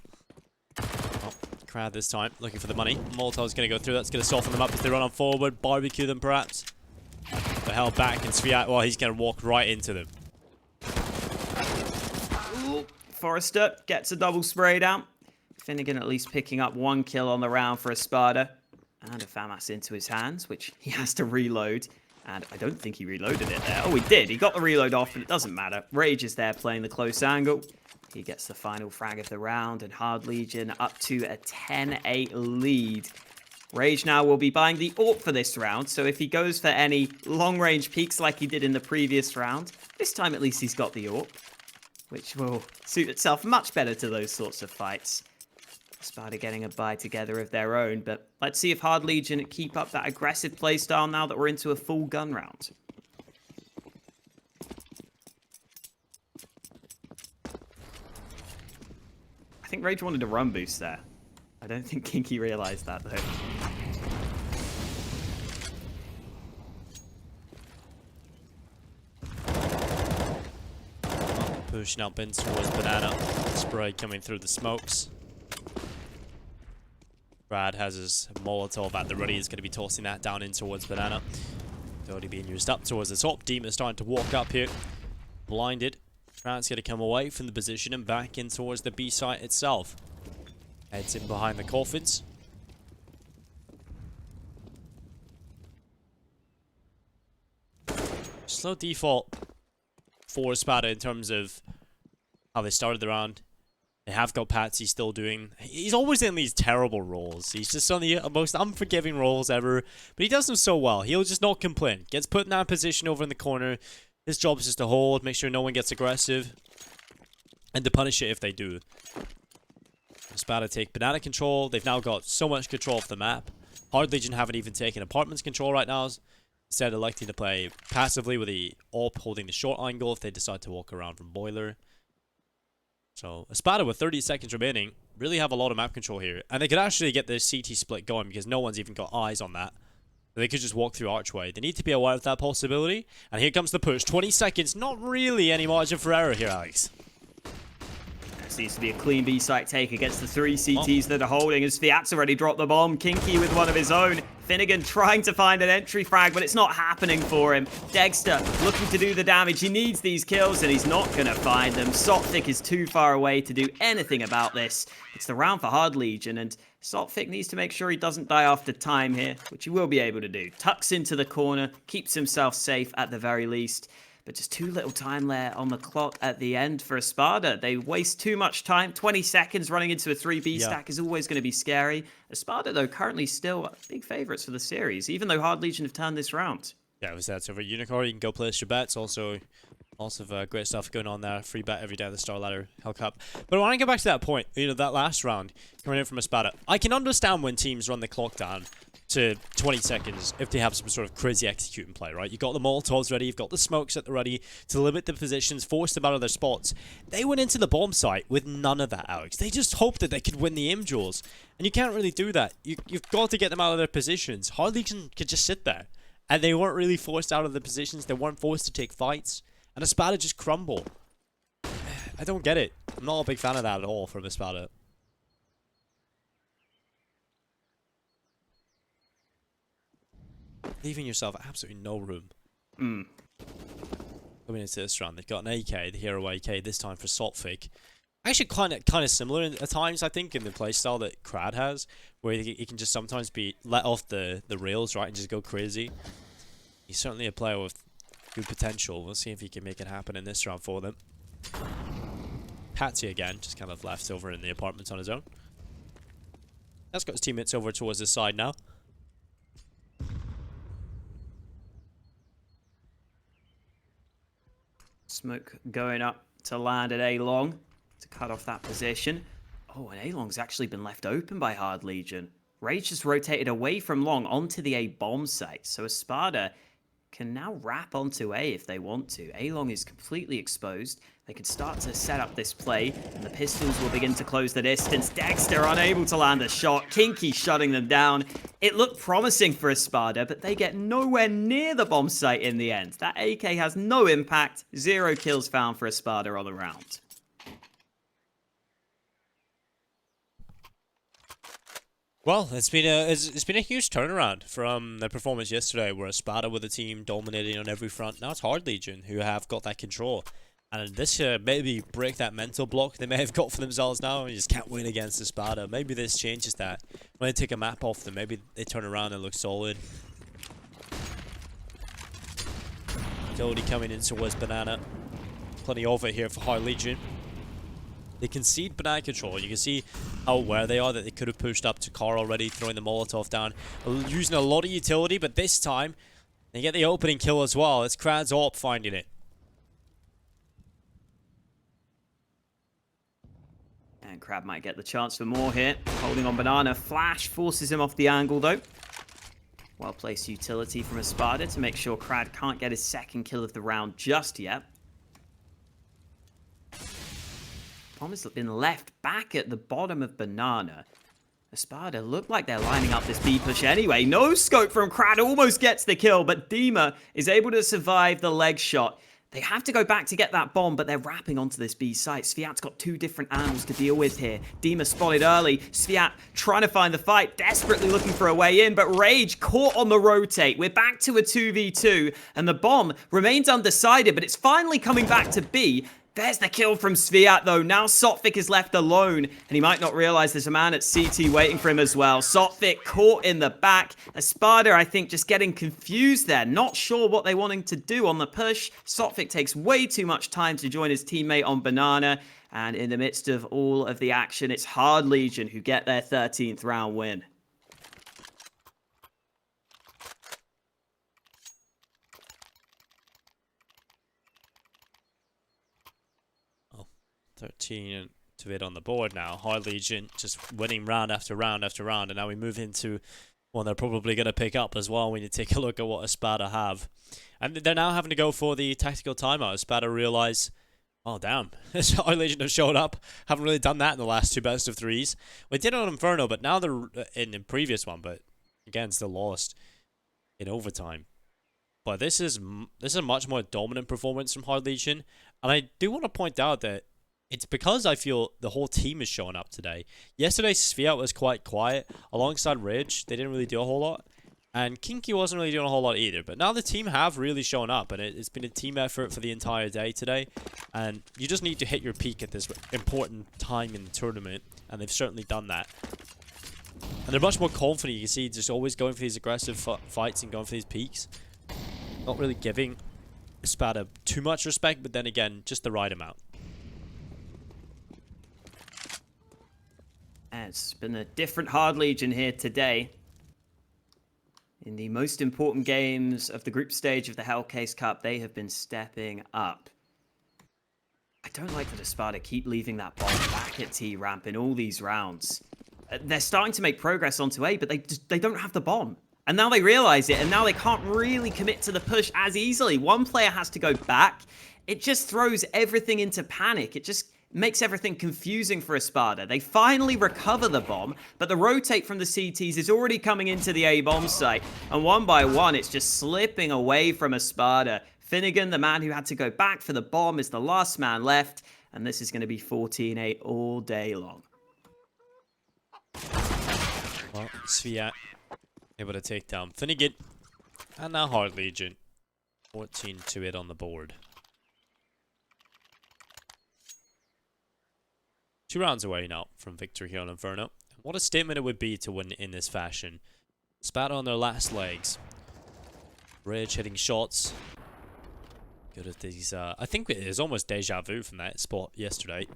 [SPEAKER 1] Oh, Krad this time, looking for the money. Molotov's going to go through. That's going to soften them up as they run on forward. Barbecue them, perhaps. But held back, and svyat, well, he's going to walk right into them.
[SPEAKER 2] Ooh, Forrester gets a double spray down. FinigaN at least picking up 1 kill on the round for Espada. And a FAMAS into his hands, which he has to reload. And I don't think he reloaded it there. Oh, he did. He got the reload off, but it doesn't matter. Rage is there playing the close angle. He gets the final frag of the round, and Hard Legion up to a 10-8 lead. Rage now will be buying the AWP for this round, so if he goes for any long-range peeks like he did in the previous round, this time at least he's got the AWP, which will suit itself much better to those sorts of fights. Espada getting a buy together of their own, but let's see if Hard Legion keep up that aggressive playstyle now that we're into a full gun round. I think Rage wanted a run boost there. I don't think kinqie realized that, though.
[SPEAKER 1] Pushing up in towards Banana. Spray coming through the smokes. Krad has his Molotov at the ready. He's going to be tossing that down in towards Banana. It's already being used up towards the top. Dima starting to walk up here. Blinded. Krad's going to come away from the position and back in towards the B site itself. Heads in behind the coffins. Slow default for Espada in terms of how they started the round. They have got Patsi still doing... He's always in these terrible roles. He's just on the most unforgiving roles ever. But he does them so well. He'll just not complain. Gets put in that position over in the corner. His job is just to hold, make sure no one gets aggressive. And to punish it if they do. Espada take banana control. They've now got so much control of the map. Hard Legion haven't even taken apartments control right now. Instead electing to play passively with the AWP holding the short angle if they decide to walk around from boiler. So, Espada with 30 seconds remaining, really have a lot of map control here. And they could actually get the CT split going because no one's even got eyes on that. They could just walk through archway. They need to be aware of that possibility. And here comes the push. 20 seconds, not really any margin for error here, Alex.
[SPEAKER 2] Seems to be a clean B site take against the 3 CTs that are holding as svyat's already dropped the bomb. kinqie with one of his own. FinigaN trying to find an entry frag, but it's not happening for him. degster looking to do the damage. He needs these kills, and he's not going to find them. Sotfik is too far away to do anything about this. It's the round for Hard Legion, and Sotfik needs to make sure he doesn't die after time here, which he will be able to do. Tucks into the corner, keeps himself safe at the very least. But just too little time there on the clock at the end for Espada. They waste too much time. 20 seconds running into a 3B stack is always going to be scary. Espada, though, currently still big favourites for the series, even though Hard Legion have turned this round.
[SPEAKER 1] Yeah, it was that. So for Unicorn, you can go place your bets. Also, lots of great stuff going on there. Free bet every day at the StarLadder Hell Cup. But I want to get back to that point. You know, that last round coming in from Espada. I can understand when teams run the clock down to 20 seconds if they have some sort of crazy executing play, right? You've got the Molotovs ready, you've got the smokes at the ready to limit the positions, force them out of their spots. They went into the bomb site with none of that, Alex. They just hoped that they could win the aim duels. And you can't really do that. You've got to get them out of their positions. Hard Legion could just sit there. And they weren't really forced out of the positions. They weren't forced to take fights. And Espada just crumble. I don't get it. I'm not a big fan of that at all from Espada. Leaving yourself absolutely no room. Coming into this round, they've got an AK, the hero AK, this time for Sotfik. Actually, kind of similar at times, I think, in the playstyle that Krad has, where he can just sometimes be let off the rails, right, and just go crazy. He's certainly a player with good potential. We'll see if he can make it happen in this round for them. Patsi again, just kind of left over in the apartments on his own. That's got his teammates over towards his side now.
[SPEAKER 2] Smoke going up to land at A-Long to cut off that position. Oh, and A-Long's actually been left open by Hard Legion. Rage just rotated away from Long onto the A-bomb site. So Espada can now wrap onto A if they want to. A-Long is completely exposed. They can start to set up this play, and the pistols will begin to close the distance. degster unable to land a shot. kinqie shutting them down. It looked promising for Espada, but they get nowhere near the bomb site in the end. That AK has no impact. 0 kills found for Espada on the round.
[SPEAKER 1] Well, it's been a huge turnaround from the performance yesterday, where Espada with the team dominating on every front. Now it's Hard Legion who have got that control, and this maybe break that mental block they may have got for themselves now. And you just can't win against Espada. Maybe this changes that. When they take a map off them, maybe they turn around and look solid. Cody coming in towards banana. Plenty of it here for Hard Legion. They concede banana control. You can see how aware they are that they could have pushed up to car already, throwing the Molotov down, using a lot of utility, but this time they get the opening kill as well. It's Krad's AWP finding it.
[SPEAKER 2] And Krad might get the chance for more here. Holding on banana. Flash forces him off the angle though. Well-placed utility from Espada to make sure Krad can't get his second kill of the round just yet. Bomb has been left back at the bottom of banana. Espada look like they're lining up this B push anyway. No scope from Krad, almost gets the kill, but Dima is able to survive the leg shot. They have to go back to get that bomb, but they're wrapping onto this B site. svyat's got 2 different angles to deal with here. Dima spotted early. svyat trying to find the fight, desperately looking for a way in, but Rage caught on the rotate. We're back to a 2v2, and the bomb remains undecided, but it's finally coming back to B. There's the kill from svyat, though. Now Sotvik is left alone, and he might not realize there's a man at CT waiting for him as well. Sotvik caught in the back. Espada, I think, just getting confused there. Not sure what they wanting to do on the push. Sotvik takes way too much time to join his teammate on Banana. And in the midst of all of the action, it's Hard Legion who get their 13th round win.
[SPEAKER 1] 13 to it on the board now. Hard Legion just winning round after round after round. And now we move into one they're probably going to pick up as well when you take a look at what Espada have. And they're now having to go for the tactical timeout. Espada realize, oh damn, Hard Legion have showed up. Haven't really done that in the last two best of threes. We did it on Inferno, but now they're in the previous one. But again, still lost in overtime. But this is a much more dominant performance from Hard Legion. And I do want to point out that it's because I feel the whole team is showing up today. Yesterday, svyat was quite quiet. Alongside Ridge, they didn't really do a whole lot. And kinqie wasn't really doing a whole lot either. But now the team have really shown up. And it's been a team effort for the entire day today. And you just need to hit your peak at this important time in the tournament. And they've certainly done that. And they're much more confident. You can see just always going for these aggressive fights and going for these peaks. Not really giving Espada too much respect. But then again, just the right amount.
[SPEAKER 2] It's been a different Hard Legion here today. In the most important games of the group stage of the Hellcase Cup, they have been stepping up. I don't like that Espada keep leaving that bomb back at T-Ramp in all these rounds. They're starting to make progress onto A, but they don't have the bomb. And now they realize it, and now they can't really commit to the push as easily. One player has to go back. It just throws everything into panic. It just makes everything confusing for Espada. They finally recover the bomb, but the rotate from the CTs is already coming into the A bomb site. And one by one, it's just slipping away from Espada. FinigaN, the man who had to go back for the bomb, is the last man left. And this is going to be 14-8 all day long.
[SPEAKER 1] Well, svyat able to take down FinigaN. And now Hard Legion. 14-8 on the board. 2 rounds away now from victory here on Inferno. What a statement it would be to win in this fashion. Espada on their last legs. Ridge hitting shots. Good at these. I think it is almost deja vu from that spot yesterday.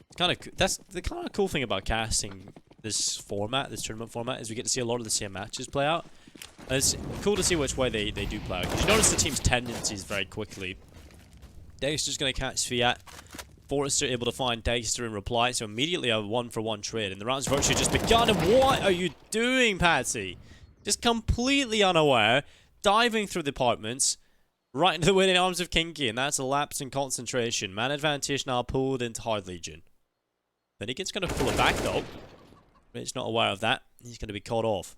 [SPEAKER 1] It's kind of that's the kind of cool thing about casting this format, this tournament format, is we get to see a lot of the same matches play out. And it's cool to see which way they do play out. Because you notice the team's tendencies very quickly. degster's going to catch svyat. Forrester able to find degster in reply, so immediately a 1-for-1 trade. And the round's virtually just begun. And what are you doing, Patsi? Just completely unaware, diving through the apartments, right into the waiting arms of kinqie, and that's a lapse in concentration. Man advantage now pulled into Hard Legion. FinigaN's going to pull it back, though. Ridge not aware of that. He's going to be caught off.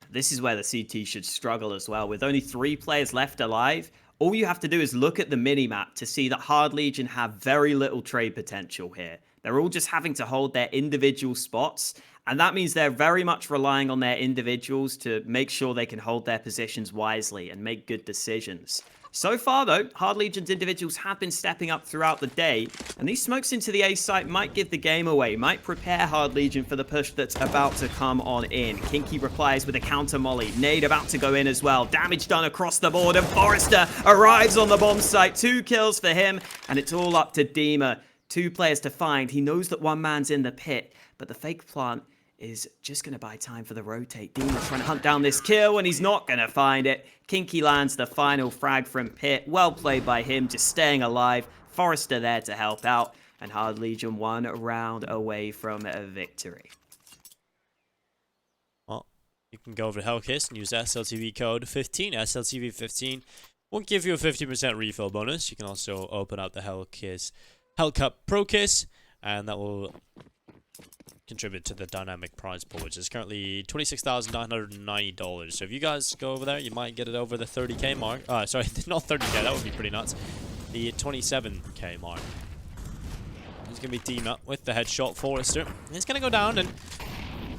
[SPEAKER 2] This is where the CT should struggle as well. With only 3 players left alive, all you have to do is look at the minimap to see that Hard Legion have very little trade potential here. They're all just having to hold their individual spots, and that means they're very much relying on their individuals to make sure they can hold their positions wisely and make good decisions. So far, though, Hard Legion's individuals have been stepping up throughout the day, and these smokes into the A site might give the game away, might prepare Hard Legion for the push that's about to come on in. kinqie replies with a counter molly. Nade about to go in as well. Damage done across the board, and Forrester arrives on the bomb site. 2 kills for him, and it's all up to Dima. 2 players to find. He knows that one man's in the pit, but the fake plant is just going to buy time for the rotate. Dima trying to hunt down this kill, and he's not going to find it. kinqie lands the final frag from pit. Well played by him, just staying alive. Forrester there to help out, and Hard Legion 1 round away from a victory.
[SPEAKER 1] Well, you can go over to Hellcase and use SLTV code 15. SLTV 15 will give you a 50% refill bonus. You can also open up the Hellcase Hellcup Pro Case, and that will contribute to the dynamic prize pool, which is currently $26,990. So if you guys go over there, you might get it over the 30k mark. Sorry, not 30k, that would be pretty nuts. The 27k mark. He's going to be Dima with the headshot. Forrester. He's going to go down, and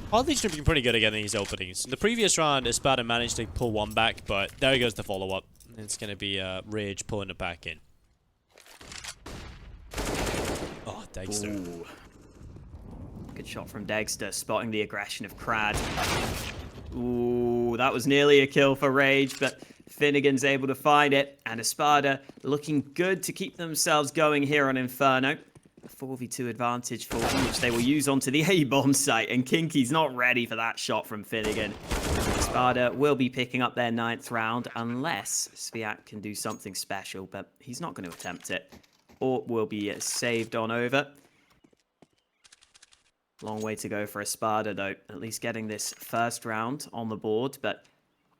[SPEAKER 1] Hard Legion have been pretty good at getting these openings. In the previous round, Espada managed to pull one back, but there goes the follow-up. It's going to be Rage pulling it back in. degster.
[SPEAKER 2] Ooh. Good shot from degster, spotting the aggression of Krad. Ooh, that was nearly a kill for Rage, but FinigaN's able to find it. And Espada looking good to keep themselves going here on Inferno. A 4v2 advantage for them, which they will use onto the A-bomb site. And kinqie's not ready for that shot from FinigaN. Espada will be picking up their 9th round unless svyat can do something special, but he's not going to attempt it. Or will be saved on over. Long way to go for Espada, though. At least getting this first round on the board, but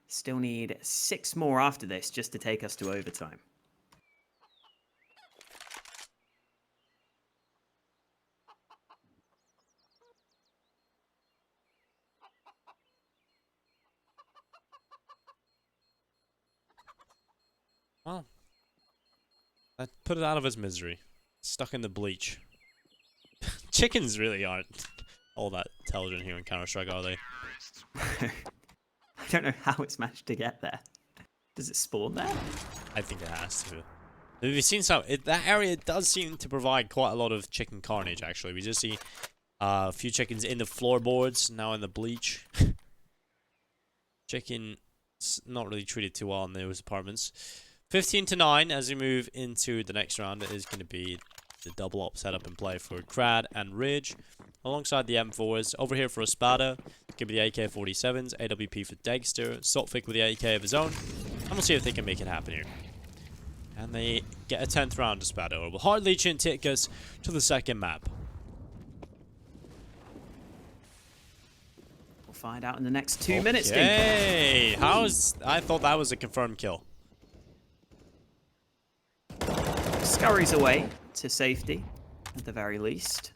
[SPEAKER 2] still need 6 more after this just to take us to overtime.
[SPEAKER 1] Well, that put it out of his misery. Stuck in the bleach. Chickens really aren't all that intelligent here in Counter-Strike, are they?
[SPEAKER 2] I don't know how it's managed to get there. Does it spawn there?
[SPEAKER 1] I think it has to. We've seen some. That area does seem to provide quite a lot of chicken carnage, actually. We just see a few chickens in the floorboards, now in the bleach. Chicken's not really treated too well in those apartments. 15-9 as we move into the next round. It is going to be the double op setup in play for Krad and Ridge, alongside the M4s. Over here for Espada, give me the AK-47s, AWP for degster, Saltfic with the AK of his own, and we'll see if they can make it happen here. And they get a 10th round, Espada, or will Hard Legion take us to the second map?
[SPEAKER 2] We'll find out in the next 2 minutes,
[SPEAKER 1] Hey, I thought that was a confirmed kill.
[SPEAKER 2] Scurries away to safety, at the very least.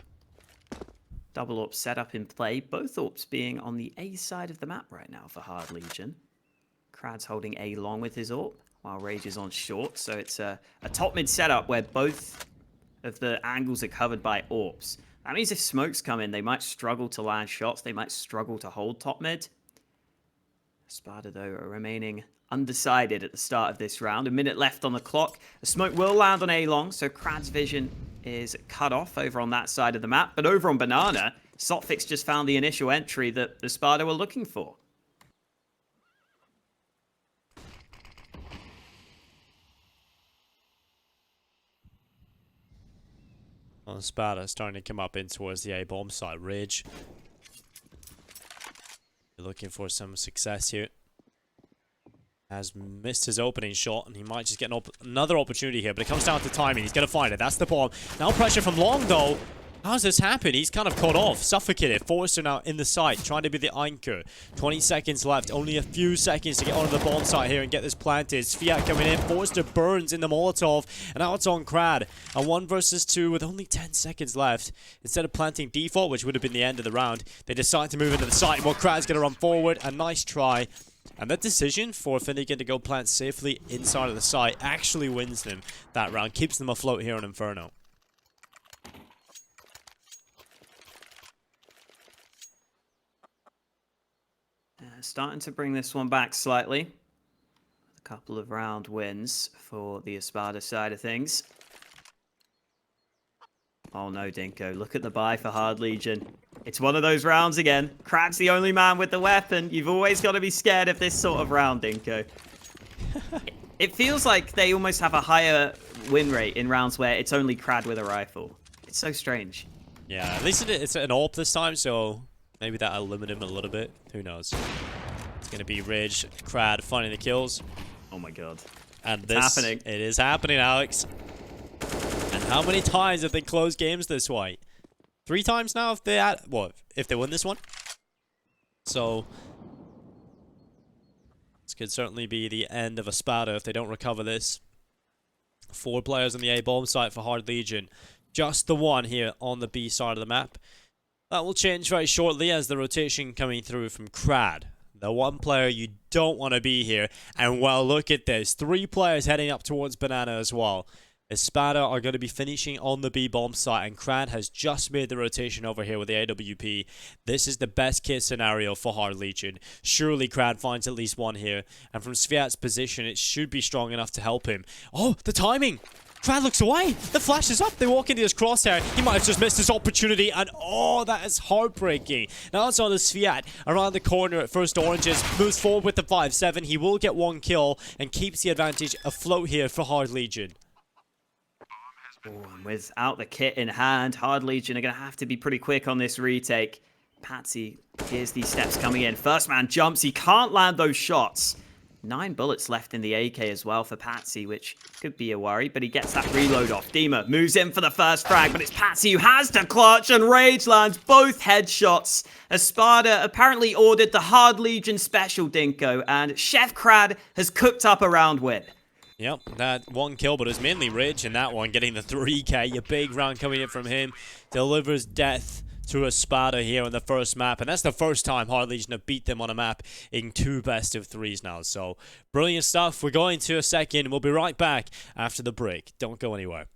[SPEAKER 2] Double AWP setup in play, both AWPs being on the A side of the map right now for Hard Legion. Krad's holding A long with his AWP, while Rage is on short, so it's a top mid setup where both of the angles are covered by AWPs. That means if smokes come in, they might struggle to land shots, they might struggle to hold top mid. Espada, though, are remaining undecided at the start of this round. A minute left on the clock. A smoke will land on A long, so Krad's vision is cut off over on that side of the map. But over on Banana, Saltfic just found the initial entry that the Espada were looking for.
[SPEAKER 1] Well, Espada starting to come up in towards the A-bomb side. Ridge. You're looking for some success here. Has missed his opening shot, and he might just get another opportunity here, but it comes down to timing. He's going to find it. That's the bomb. Now pressure from Long, though. How's this happen? He's kind of caught off, suffocated. Forrester now in the site, trying to be the anchor. 20 seconds left. Only a few seconds to get onto the bomb site here and get this planted. svyat coming in. Forrester burns in the Molotov, and now it's on Krad. A 1 versus 2 with only 10 seconds left. Instead of planting default, which would have been the end of the round, they decide to move into the site. Well, Krad's going to run forward. A nice try. And that decision for FinigaN to go plant safely inside of the site actually wins them that round. Keeps them afloat here on Inferno.
[SPEAKER 2] Starting to bring this one back slightly. A couple of round wins for the Espada side of things. Oh no, Dinko. Look at the buy for Hard Legion. It's one of those rounds again. Krad's the only man with the weapon. You've always got to be scared of this sort of round, Dinko. It feels like they almost have a higher win rate in rounds where it's only Krad with a rifle. It's so strange.
[SPEAKER 1] Yeah, at least it's an AWP this time, so maybe that'll limit him a little bit. Who knows? It's going to be Ridge, Krad finding the kills.
[SPEAKER 2] Oh my god.
[SPEAKER 1] And
[SPEAKER 2] it's happening.
[SPEAKER 1] It is happening, Alex. And how many times have they closed games this way? 3 times now if they win this one. So this could certainly be the end of Espada if they don't recover this. 4 players on the A-bomb site for Hard Legion. Just the one here on the B side of the map. That will change very shortly as the rotation coming through from Krad. The one player you don't want to be here. And well, look at this. 3 players heading up towards Banana as well. Espada are going to be finishing on the B-bomb site, and Krad has just made the rotation over here with the AWP. This is the best case scenario for Hard Legion. Surely Krad finds at least one here, and from svyat's position, it should be strong enough to help him. Oh, the timing! Krad looks away. The flash is up. They walk into his crosshair. He might have just missed his opportunity. And oh, that is heartbreaking. Now it's on the svyat around the corner at first oranges. Moves forward with the 5-7. He will get 1 kill and keeps the advantage afloat here for Hard Legion.
[SPEAKER 2] Oh, and without the kit in hand, Hard Legion are going to have to be pretty quick on this retake. Patsi hears these steps coming in. First man jumps. He can't land those shots. 9 bullets left in the AK as well for Patsi, which could be a worry, but he gets that reload off. Dima moves in for the first frag, but it's Patsi who has to clutch, and Rage lands both headshots. Espada apparently ordered the Hard Legion special, Dinko, and Chef Krad has cooked up a round win.
[SPEAKER 1] Yep, that 1 kill, but it was mainly Rage in that one, getting the 3k. A big round coming in from him. Delivers death to Espada here on the first map, and that's the first time Hard Legion have beat them on a map in 2 best-of-3s now. So, brilliant stuff. We're going to a second. We'll be right back after the break. Don't go anywhere.